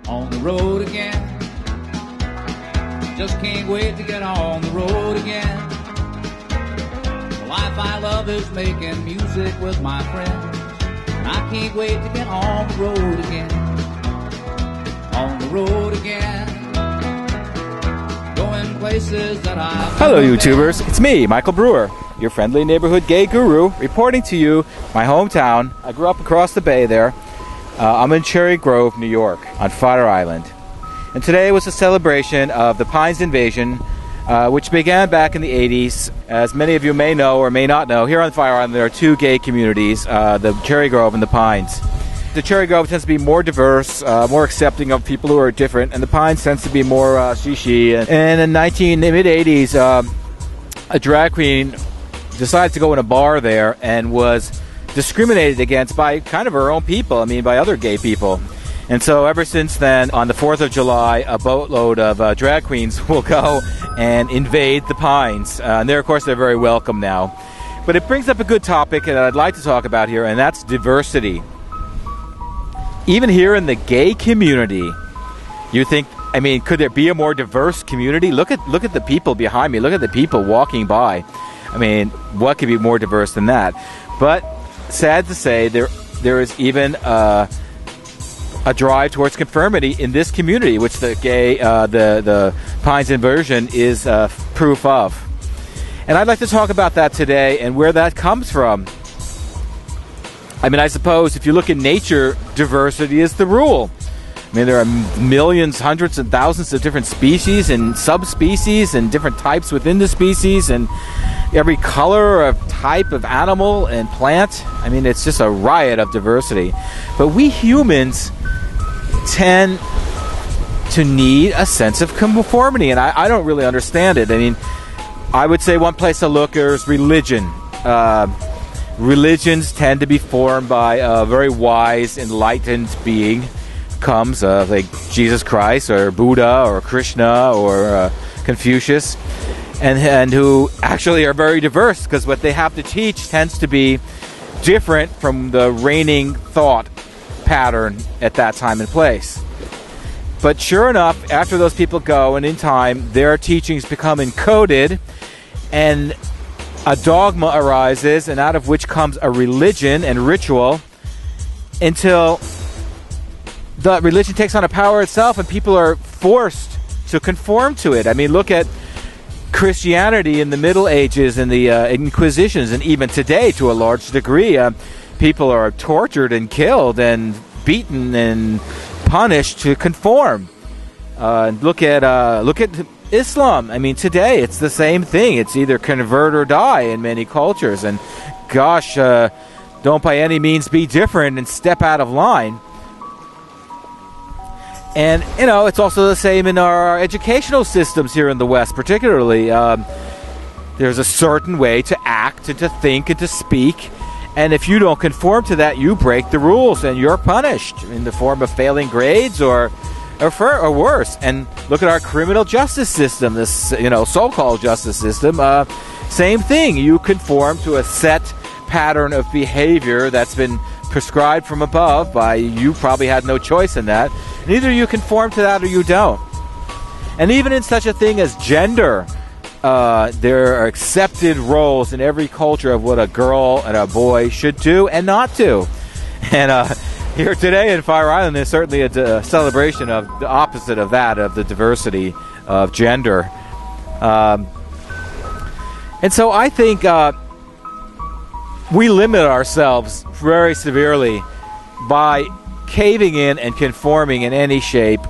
on the road again. Just can't wait to get on the road again. The life I love is making music with my friends. And I can't wait to get on the road again. On the road again. Going places that I've Hello YouTubers, it's me, Michael Brewer, your friendly neighborhood gay guru, reporting to you my hometown. I grew up across the bay there. I'm in Cherry Grove, New York, on Fire Island. And today was a celebration of the Pines invasion, which began back in the 80s. As many of you may know or may not know, here on Fire Island there are two gay communities, the Cherry Grove and the Pines. The Cherry Grove tends to be more diverse, more accepting of people who are different, and the Pines tends to be more she. And in the mid-80s, a drag queen decided to go in a bar there and was discriminated against by kind of her own people, by other gay people. And so ever since then, on the 4th of July, a boatload of drag queens will go and invade the Pines. And of course, they're very welcome now. But it brings up a good topic that I'd like to talk about here, and that's diversity. Even here in the gay community, you think, could there be a more diverse community? Look at the people behind me. Look at the people walking by. What could be more diverse than that? But sad to say, there is even a drive towards conformity in this community, which the the Pines inversion is proof of. And I'd like to talk about that today and where that comes from. I suppose if you look in nature, diversity is the rule. There are millions, hundreds and thousands of different species and subspecies and different types within the species and every color of type of animal and plant. It's just a riot of diversity. But we humans tend to need a sense of conformity, and I don't really understand it. I would say one place to look is religion. Religions tend to be formed by a very wise, enlightened being. Comes like Jesus Christ or Buddha or Krishna or Confucius, and who actually are very diverse because what they have to teach tends to be different from the reigning thought pattern at that time and place. But sure enough, after those people go, and in time, their teachings become encoded, and a dogma arises, and out of which comes a religion and ritual, until the religion takes on a power itself, and people are forced to conform to it. Look at Christianity in the Middle Ages and the Inquisitions, and even today, to a large degree, people are tortured and killed and beaten and punished to conform. Look at Islam. Today it's the same thing. It's either convert or die in many cultures. And gosh, don't by any means be different and step out of line. And, it's also the same in our educational systems here in the West, particularly. There's a certain way to act and to think and to speak. And if you don't conform to that, you break the rules and you're punished in the form of failing grades or worse. And look at our criminal justice system, this, so-called justice system. Same thing. You conform to a set pattern of behavior that's been prescribed from above by you. Probably had no choice in that. And either you conform to that or you don't. And even in such a thing as gender, there are accepted roles in every culture of what a girl and a boy should do and not do. And here today in Fire Island, there's certainly a celebration of the opposite of that, of the diversity of gender. And so I think we limit ourselves very severely by caving in and conforming in any shape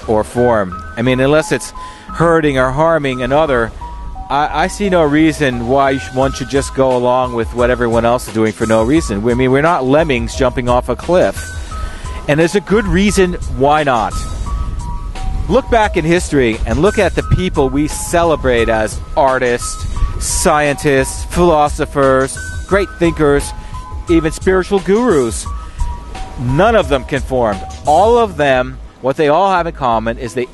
or form. Unless it's hurting or harming another, I see no reason why one should just go along with what everyone else is doing for no reason. We're not lemmings jumping off a cliff. And there's a good reason why not. Look back in history and look at the people we celebrate as artists, scientists, philosophers, great thinkers, even spiritual gurus. None of them conformed. All of them, what they all have in common is they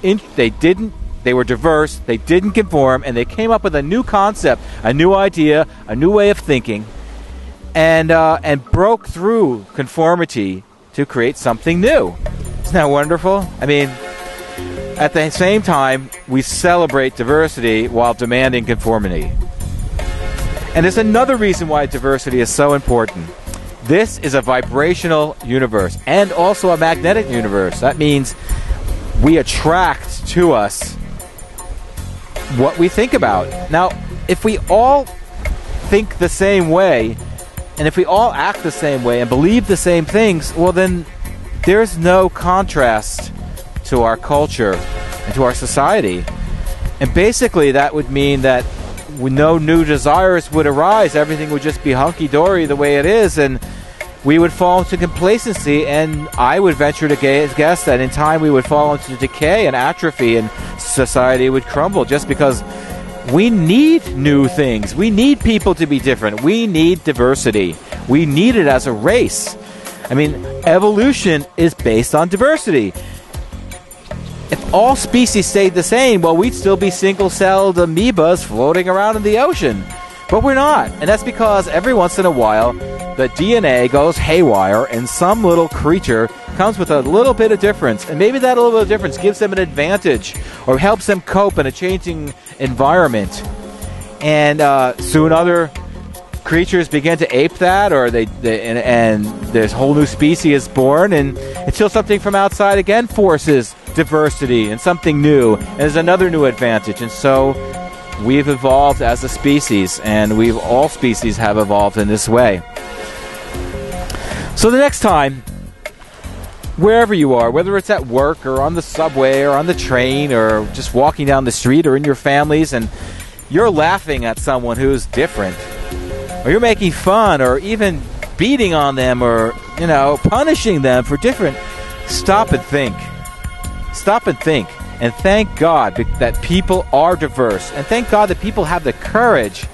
were diverse, they didn't conform, and they came up with a new concept, a new idea, a new way of thinking, and broke through conformity to create something new. Isn't that wonderful? I mean, at the same time, we celebrate diversity while demanding conformity. And there's another reason why diversity is so important. This is a vibrational universe and also a magnetic universe. That means we attract to us what we think about. Now, if we all think the same way, and if we all act the same way and believe the same things, well then there's no contrast to our culture and to our society. And basically that would mean that no new desires would arise. Everything would just be hunky-dory the way it is, and we would fall into complacency, and I would venture to guess that in time we would fall into decay and atrophy, and society would crumble, just because we need new things. We need people to be different. We need diversity. We need it as a race. I mean, evolution is based on diversity. If all species stayed the same, well, we'd still be single-celled amoebas floating around in the ocean. But we're not. And that's because every once in a while, the DNA goes haywire and some little creature comes with a little bit of difference. And maybe that little bit of difference gives them an advantage or helps them cope in a changing environment. And soon other creatures begin to ape that, or and this whole new species is born, and until something from outside again forces diversity and something new, and there's another new advantage. And so we've evolved as a species, and all species have evolved in this way. So the next time, wherever you are, whether it's at work or on the subway or on the train or just walking down the street or in your families, and you're laughing at someone who's different, or you're making fun or even beating on them or, punishing them for different, stop and think. Stop and think. And thank God that people are diverse. And thank God that people have the courage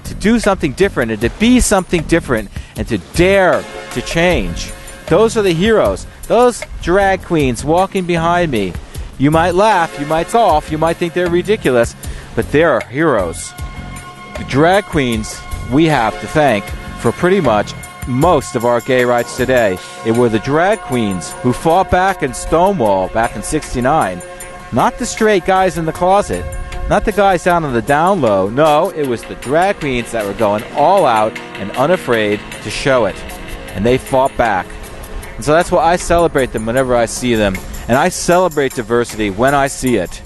to do something different and to be something different and to dare to change. Those are the heroes. Those drag queens walking behind me. You might laugh, you might scoff, you might think they're ridiculous, but they're heroes. The drag queens we have to thank for pretty much most of our gay rights today. It were the drag queens who fought back in Stonewall back in '69. Not the straight guys in the closet. Not the guys down on the down low. No, it was the drag queens that were going all out and unafraid to show it. And they fought back. And so that's why I celebrate them whenever I see them. And I celebrate diversity when I see it.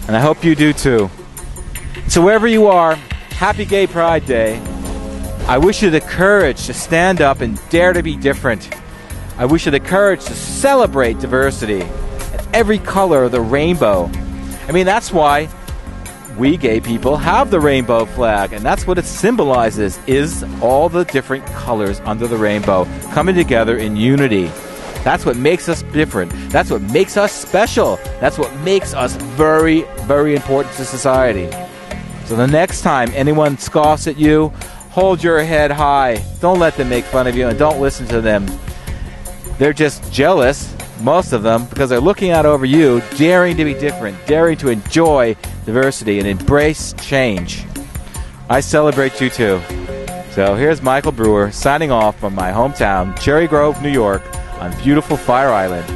And I hope you do too. So wherever you are, happy Gay Pride Day. I wish you the courage to stand up and dare to be different. I wish you the courage to celebrate diversity and every color of the rainbow. I mean, that's why we gay people have the rainbow flag, and that's what it symbolizes, is all the different colors under the rainbow coming together in unity. That's what makes us different. That's what makes us special. That's what makes us very, very important to society. So the next time anyone scoffs at you, hold your head high. Don't let them make fun of you, and don't listen to them. They're just jealous, most of them, because they're looking out over you, daring to be different, daring to enjoy diversity and embrace change. I celebrate you too. So here's Michael Brewer signing off from my hometown, Cherry Grove, New York, on beautiful Fire Island.